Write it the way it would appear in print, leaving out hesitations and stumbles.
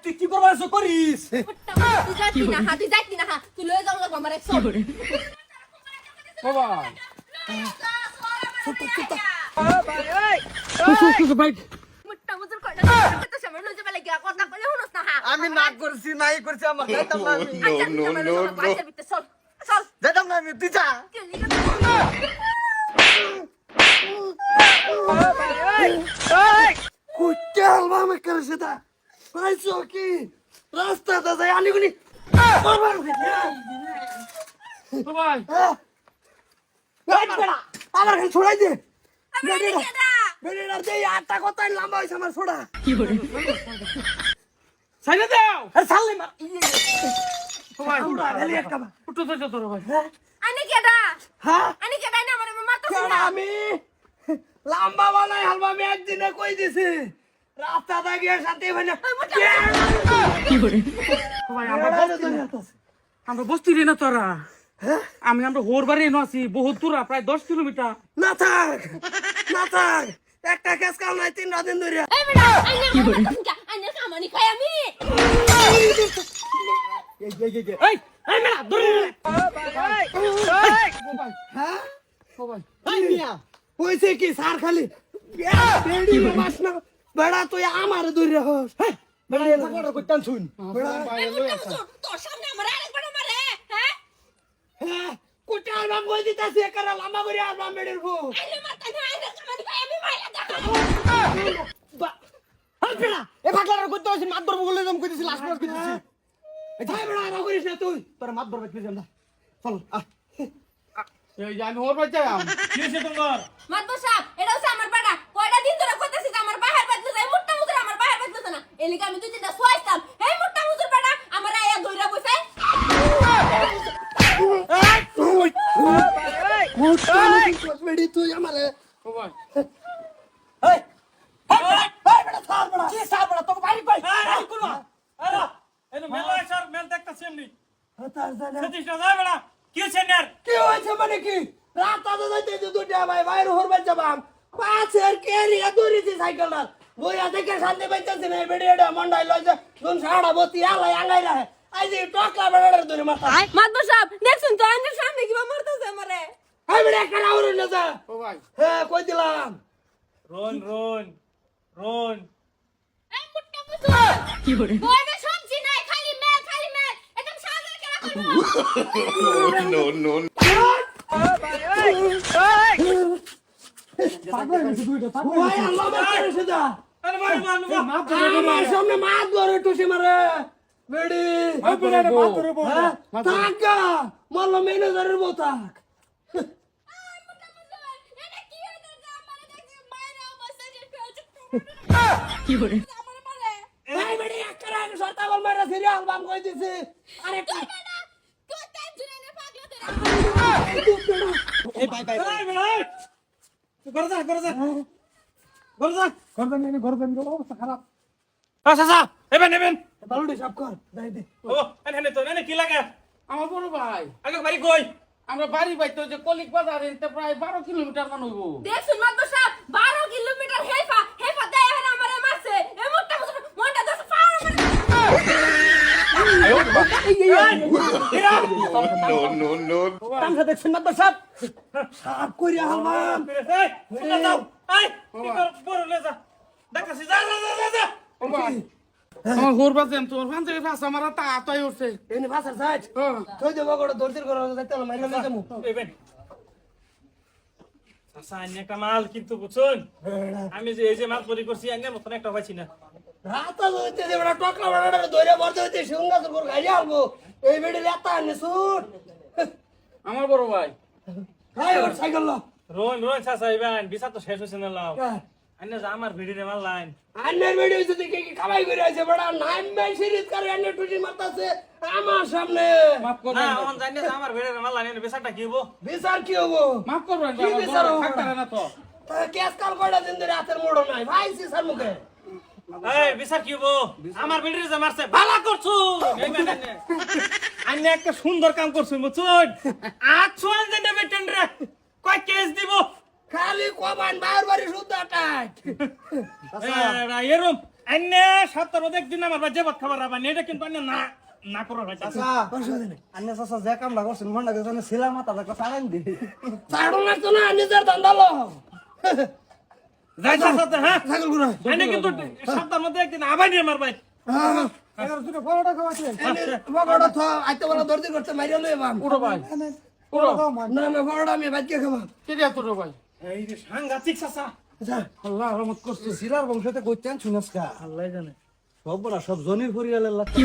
তুই কি করবার করিস? তুই যাইতি না তুই লয়ে যাও লাগবো আমার একশো বাবা মুট্টা মুজুর কইলা কত সময় লয়ে যাবে লাগি কথা কইলে হুনস না হা আমি না করছি নাই করছি আমার যাইতাম না আমি চল চল যাইতাম না আমি তুই যা কুত্তে হালবা আমি করেছে তা পাইছো কি রাস্তাটা যাই আনিগুনি ভাই আমার খালি ছড়াই দে বেড়েটার যে আটটা কথা লম্বা হয়েছে আমার ছোড়া সাইডে দাও সাল্লি মার ভাই খালি একটা উঠো তো তোর ভাই আনি কেডা হ্যাঁ আনি কেডা না আমার মারতো কেডা আমি লম্বা বানাই হালবা আমি একদিনে কই দিছি রাস্তা দা গিয়ে সাথে ভাই না কি করে ভাই আমরা বস্তি রে না তোরা আমরা হোর বাড়ি আছি বহুত দূর প্রায় 10 কিলোমিটার না থাক একটা কেস কাল নাই 3 দিন ধরে এই বেটা কি করে আনি কামানি খাই আমি এই মেলা দূরে হ্যাঁ ভাই মিয়া কইছে কি সার খালি বেড়ি মাছ না বেড়া তুই আমার দূরে হস বেড়া এটা বড় কইতাম শুন বেড়া তোর সামনে আমার আরেকবার মারে হ্যাঁ হ্যাঁ কোটা আলবাম কই দিতাছি একারা লম্বা করে আলবাম বেড়ের গো আইলে মারতা না আইলে কামানি খাই আমি মাইলা দেখা হাল বেড়া এ পাগলার কইতে হইছে মাত ধরব বলে জম কইতেছি লাস্ট ক্লাস কইতেছি এই ভাই বেড়া আর করিস না তুই তোর মাত ধরবে কি জানা চল এই আমি হোর বাই যাম কি হইছে তোমার মাতবো সাহেব এটা হচ্ছে আমার পাড়া কয়টা দিন ধরে কইতাছি যে আমার বাহির বাজলে যায় মুট্টা মুজুর আমার বাহির বাজলে না এলিকা আমি দুই তিনটা সোয়াইতাম এই মুট্টা মুজুর পাড়া আমার আয়া ধইরা বইছে বেড়ি তুই আমারে ও ভাই এই বেড়া সার বেড়া কি সার বেড়া তোকে বাড়ি কই এই কোন আরে এনে মেলা স্যার মেল দেখতাছি এমনি তার জানা সতীশ না যায় বেড়া কি হইছে নের কি হইছে মানে কি রাত আদা যাইতে দুটা ভাই বাইরে হরবার যাবাম পাঁচের কেরিয়া দৌড়িছি সাইকেল না বইয়া দেখে শান্তি পাইতেছি না বেড়ি এটা মন্ডাই লইছে দুন সাড়া বতি আলাই আঙ্গাই রাহে আই যে টকলা বেড়ার দৌড়ি মাথা মাতবো সাহেব দেখছুন তো আইনের সামনে কিবা মারতেছে আমারে এই বেড়া একটা রাউর না যা ও ভাই হ্যাঁ কই দিলাম রোন এই মুট্টা মুজুর কি করে বইবে সবজি নাই খালি মেল একদম সাজার কেলা করব no. পাগল হইছে দুইটা পাগল ওই আল্লাহ মারে সেদা আরে ভাই মাপ আমার সামনে মাত ধরে টুসি মারে বেড়ি মাপ ধরে বল টাকা মল্ল ম্যানেজারের বোতাক এটা কি হইছে আমারে দেখি মায়ের অবস্থা যে কি করে আমারে মারে এই বেড়ি একরা সরতা বল মারা সিরিয়াল বাম কই দিছি আরে তুই টেনশনে নে পাগলা তোরা এই বাই বাই ঘরে যা অবস্থা খারাপ চাচা নেবেন বালুডি সাফ কর দাই দে ও এনে তো এনে কি লাগে আমার বড় ভাই আগে বাড়ি কই আমরা বাড়ি বাইতে যে কলিক বাজার এতে প্রায় 12 কিলোমিটার মান হইব দেখছুন মাতবো সাহেব 12 কিলোমিটার হেফা দেয় আর আমারে মারছে এই মুট্টা মুজুর মনটা দশ পাওয়ার No. তামসা দেখছেন না দর্শক সাফ কইরা হালবাম এই শুনে যাও এই কি কর বড় লে যা ডাকাছি যা ও ভাই আমার হোর বাজেন তোর ফান থেকে ফাস আমার তা আতাই উঠছে এনে ভাষার সাইড কই দেব গড় দর্দির ঘর যাইতে না মাইরা যামু নেবেন চাচা আন্য কামাল কিন্তু বুঝুন আমি যে এই যে মাছ পরি করছি আন্য মতন একটা পাইছি না রাতা হইতে যে বড় টকলা বড় ধরে বর্দ হইতে সিংহাসন করে গাড়ি আলবো এই বেড়ি লেতা আনে সুট আমার বড় ভাই হাই ওর সাইকেল লো রোন চাচা ইবান বিচার তো শেষ হইছে না লাও আন্য যা আমার ভিড়ি রে মাল লাইন আন্নের বেড়ি হইছে দেখি কি কামাই করে আছে বড় নাম মে সিরিজ করে আন্নে টুটি মারতাছে আমার সামনে মাফ না করবেন ওন জানি না আমার ভিড়ি রে মাল লাইন বিচারটা কি হবো বিচার কি হবো মাফ করবেন কি বিচার হবো? থাকতে না তো কেস কাল কয়টা দিন ধরে হাতের মোড় নাই ভাই সিসার মুখে এই বিচার কি হবো আমার ভিড়ি যে মারছে ভালো করছো আন্য একটা সুন্দর কাম করছো বুঝুন আচ্ছা দেন বেটেন রে কয় কেস দিব খালি কবান বাইর বাড়ি শুদ্ধ টাইট এরম আইনে সপ্তাহ মধ্যে একদিন আমার বাজে ভাত খাবার রাবানি এটা কিন্তু আইনে না না করো ভাই চাচা আন্নে চাচা যে কামটা করছেন মনটা গেছে ছিলাম মাথা একটা চালান দি ছাড়ো না তো না নিজের ধান্দা লো যাই সাথে হ্যাঁ ছাগল গুলো আইনে কিন্তু সপ্তাহ মধ্যে একদিন আবানি আমার ভাই হ্যাঁ এগারো দুটো বড়টা খাওয়াছে বড় তো আইতে বড় দর্দি করতে মারিয়া লই বাম উঠো ভাই উঠো না না বড় আমি বাচ্চা খাবো কে দিয়া তোর ভাই এই যে সাংঘাতিক চাচা আচ্ছা আল্লাহ রহমত করছে সিরার বংশতে কইতেন শুনস কা আল্লাহ জানে সব বড় সব জনির পরিয়ালের লাগি